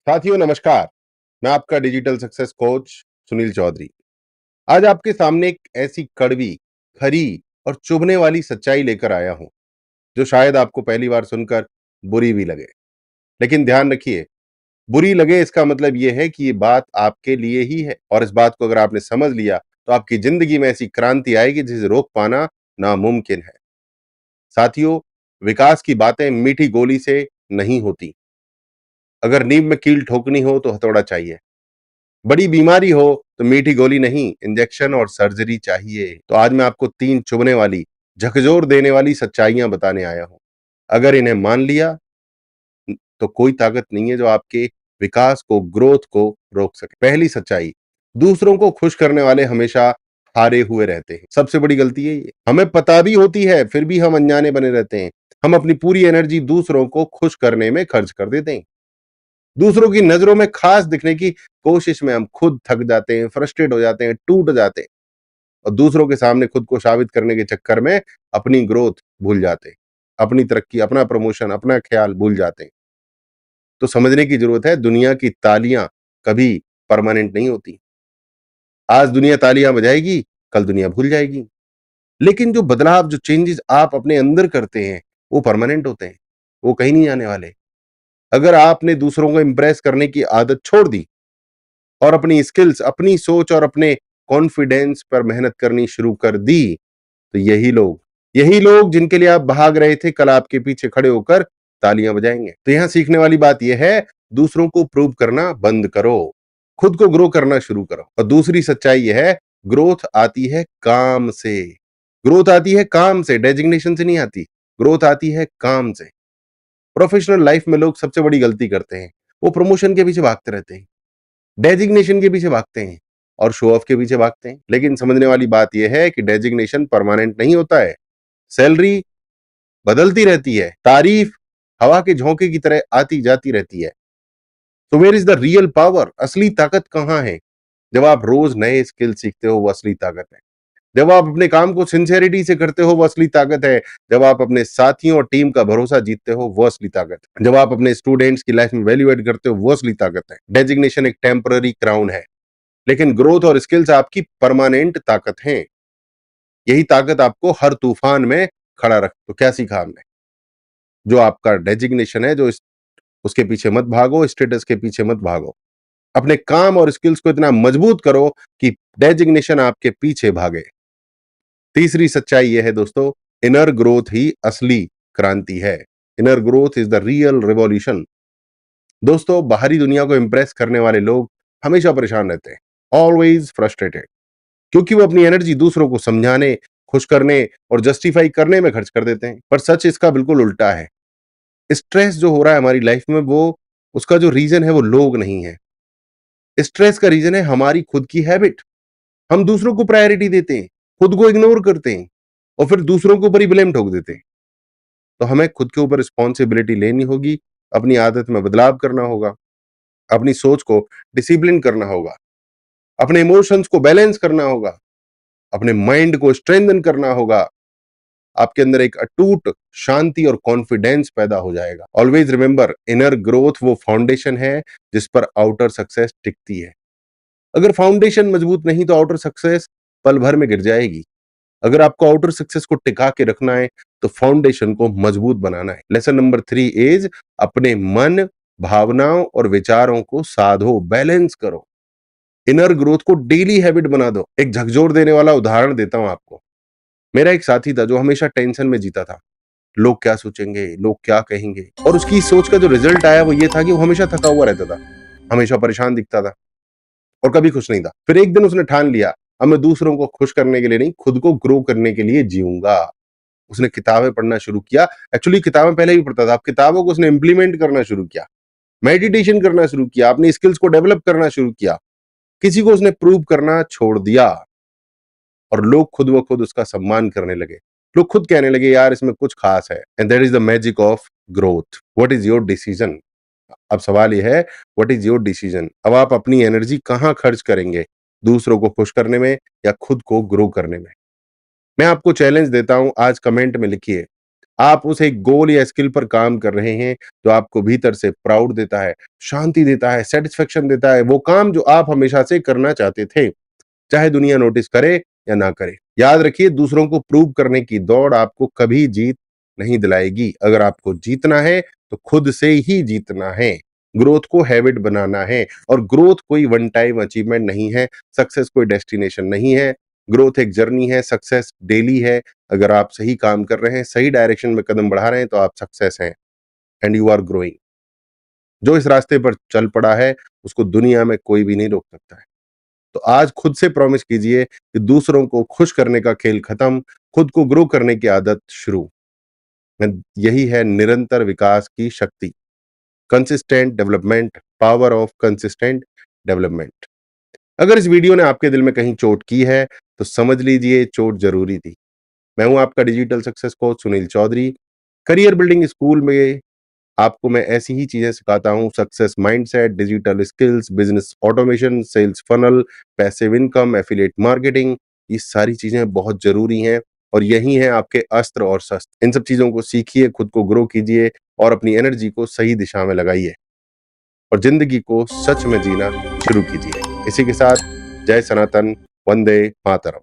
साथियों नमस्कार। मैं आपका digital success coach Sunil Chaudhary. आज आपके सामने एक ऐसी कड़वी, खरी और चुभने वाली सच्चाई लेकर आया हूं, जो शायद आपको पहली बार सुनकर बुरी भी लगे। लेकिन ध्यान रखिए, बुरी लगे इसका मतलब यह है कि ये बात आपके लिए ही है, और इस बात को अगर आपने समझ लिया तो आपकी जिंदगी में ऐसी क्रांति आएगी जिसे रोक पाना नामुमकिन है। साथियों, विकास की बातें मीठी गोली से नहीं होती। अगर नींव में कील ठोकनी हो तो हथौड़ा चाहिए। बड़ी बीमारी हो तो मीठी गोली नहीं, इंजेक्शन और सर्जरी चाहिए। तो आज मैं आपको 3 चुभने वाली, झकझोर देने वाली सच्चाइयां बताने आया हूं। अगर इन्हें मान लिया तो कोई ताकत नहीं है जो आपके विकास को, ग्रोथ को रोक सके। पहली सच्चाई, दूसरों को खुश करने वाले हमेशा हारे हुए रहते हैं। सबसे बड़ी गलती है ये। हमें पता भी होती है, फिर भी हम अनजाने बने रहते हैं। हम अपनी पूरी एनर्जी दूसरों को खुश करने में खर्च कर देते हैं। दूसरों की नजरों में खास दिखने की कोशिश में हम खुद थक जाते हैं, फ्रस्ट्रेट हो जाते हैं, टूट जाते हैं, और दूसरों के सामने खुद को साबित करने के चक्कर में अपनी ग्रोथ भूल जाते हैं, अपनी तरक्की, अपना प्रमोशन, अपना ख्याल भूल जाते हैं। तो समझने की जरूरत है, दुनिया की तालियां कभी परमानेंट नहीं होती। आज दुनिया तालियां बजाएगी, कल दुनिया भूल जाएगी। लेकिन जो बदलाव, जो चेंजेस आप अपने अंदर करते हैं, वो परमानेंट होते हैं, वो कहीं नहीं आने वाले। अगर आपने दूसरों को इंप्रेस करने की आदत छोड़ दी और अपनी स्किल्स, अपनी सोच और अपने कॉन्फिडेंस पर मेहनत करनी शुरू कर दी, तो यही लोग जिनके लिए आप भाग रहे थे, कल आपके पीछे खड़े होकर तालियां बजाएंगे। तो यहां सीखने वाली बात यह है, दूसरों को प्रूव करना बंद करो, खुद को ग्रो करना शुरू करो। और दूसरी सच्चाई यह है, ग्रोथ आती है काम से। ग्रोथ आती है काम से, डेजिग्नेशन से नहीं आती। ग्रोथ आती है काम से। प्रोफेशनल लाइफ में लोग सबसे बड़ी गलती करते हैं, वो प्रमोशन के पीछे भागते रहते हैं, डेजिग्नेशन के पीछे भागते हैं और शो ऑफ के पीछे भागते हैं। लेकिन समझने वाली बात यह है कि डेजिग्नेशन परमानेंट नहीं होता है। सैलरी बदलती रहती है, तारीफ हवा के झोंके की तरह आती जाती रहती है। तो where is the real power? असली ताकत कहां है? जब आप रोज नए स्किल सीखते हो, वो असली ताकत है। जब आप अपने काम को सिंसियरिटी से करते हो, वो असली ताकत है। जब आप अपने साथियों और टीम का भरोसा जीतते हो, वो असली ताकत है। जब आप अपने स्टूडेंट्स की लाइफ में वैल्यू एड करते हो, वो असली ताकत है। डेजिग्नेशन एक टेम्पररी क्राउन है, लेकिन ग्रोथ और स्किल्स आपकी परमानेंट ताकत हैं। यही ताकत आपको हर तूफान में खड़ा रख। तो क्या सीखा हमने? जो आपका डेजिग्नेशन है, उसके पीछे मत भागो, स्टेटस के पीछे मत भागो। अपने काम और स्किल्स को इतना मजबूत करो कि डेजिग्नेशन आपके पीछे भागे। तीसरी सच्चाई यह है दोस्तों, इनर ग्रोथ ही असली क्रांति है। Inner growth is the real revolution. दोस्तों, बाहरी दुनिया को इंप्रेस करने वाले लोग हमेशा परेशान रहते हैं, ऑलवेज फ्रस्ट्रेटेड, क्योंकि वो अपनी एनर्जी दूसरों को समझाने, खुश करने और जस्टिफाई करने में खर्च कर देते हैं। पर सच इसका बिल्कुल उल्टा है। स्ट्रेस जो हो रहा है हमारी लाइफ में, वो उसका जो रीजन है वो लोग नहीं है। स्ट्रेस का रीजन है हमारी खुद की हैबिट। हम दूसरों को प्रायोरिटी देते हैं, खुद को इग्नोर करते हैं और फिर दूसरों के ऊपर ही ब्लेम ठोक देते हैं। तो हमें खुद के ऊपर रिस्पॉन्सिबिलिटी लेनी होगी, अपनी आदत में बदलाव करना होगा, अपनी सोच को डिसिप्लिन करना होगा, अपने इमोशंस को बैलेंस करना होगा, अपने माइंड को स्ट्रेंथन करना होगा। आपके अंदर एक अटूट शांति और कॉन्फिडेंस पैदा हो जाएगा। ऑलवेज रिमेंबर, इनर ग्रोथ वो फाउंडेशन है जिस पर आउटर सक्सेस टिकती है। अगर फाउंडेशन मजबूत नहीं तो आउटर सक्सेस पल भर में गिर जाएगी। अगर आपको आउटर सक्सेस को टिका के रखना है तो फाउंडेशन को मजबूत बनाना है। लेसन नंबर 3 इज, अपने मन, भावनाओं और विचारों को साधो, बैलेंस करो। इनर ग्रोथ को डेली हैबिट बना दो। एक झकझोर देने वाला उदाहरण देता हूं आपको। मेरा एक साथी था जो हमेशा टेंशन में जीता था। लोग क्या सोचेंगे, लोग क्या कहेंगे, और उसकी सोच का जो रिजल्ट आया वो ये था कि वो हमेशा थका हुआ रहता था, हमेशा परेशान दिखता था और कभी खुश नहीं था। फिर एक दिन उसने ठान लिया, अब मैं दूसरों को खुश करने के लिए नहीं, खुद को ग्रो करने के लिए जीऊंगा। उसने किताबें पढ़ना शुरू किया। एक्चुअली किताबें पहले भी पढ़ता था, अब किताबों को उसने इंप्लीमेंट करना शुरू किया, मेडिटेशन करना शुरू किया, अपनी स्किल्स को डेवलप करना शुरू किया। किसी को उसने प्रूव करना छोड़ दिया और लोग खुद ब खुद उसका सम्मान करने लगे। लोग खुद कहने लगे, यार इसमें कुछ खास है। And that is the magic of growth. What is your decision? अब सवाल यह है, व्हाट इज योर डिसीजन? अब आप अपनी एनर्जी कहां खर्च करेंगे, दूसरों को खुश करने में या खुद को ग्रो करने में? मैं आपको चैलेंज देता हूं, आज कमेंट में लिखिए, आप उस एक गोल या स्किल पर काम कर रहे हैं, जो आपको भीतर से प्राउड देता है, शांति देता है, सैटिस्फैक्शन देता है, वो काम जो आप हमेशा से करना चाहते थे, चाहे दुनिया नोटिस करे या ना करे। याद रखिए, दूसरों को प्रूव करने की दौड़ आपको कभी जीत नहीं दिलाएगी। अगर आपको जीतना है, तो खुद से ही जीतना है। ग्रोथ को हैबिट बनाना है और ग्रोथ कोई वन टाइम अचीवमेंट नहीं है, सक्सेस कोई डेस्टिनेशन नहीं है। ग्रोथ एक जर्नी है, सक्सेस डेली है। अगर आप सही काम कर रहे हैं, सही डायरेक्शन में कदम बढ़ा रहे हैं, तो आप सक्सेस हैं एंड यू आर ग्रोइंग। जो इस रास्ते पर चल पड़ा है, उसको दुनिया में कोई भी नहीं रोक सकता है। तो आज खुद से प्रॉमिस कीजिए कि दूसरों को खुश करने का खेल खत्म, खुद को ग्रो करने की आदत शुरू। यही है निरंतर विकास की शक्ति। Consistent development, power of consistent development. अगर इस वीडियो ने आपके दिल में कहीं चोट की है, तो समझ लीजिए चोट जरूरी थी। मैं हूं आपका digital success coach Sunil Chaudhary. Career building school में आपको मैं ऐसी ही चीजें सिखाता हूं, success mindset, digital skills, business automation, sales funnel, passive income, affiliate marketing. ये सारी चीजें बहुत जरूरी हैं और यही हैं आपके अस्त्र और शस्त्र। इन सब चीजों को सीखिए, खुद को ग्रो कीजिए और अपनी एनर्जी को सही दिशा में लगाइए और जिंदगी को सच में जीना शुरू कीजिए। इसी के साथ जय सनातन, वंदे मातरम।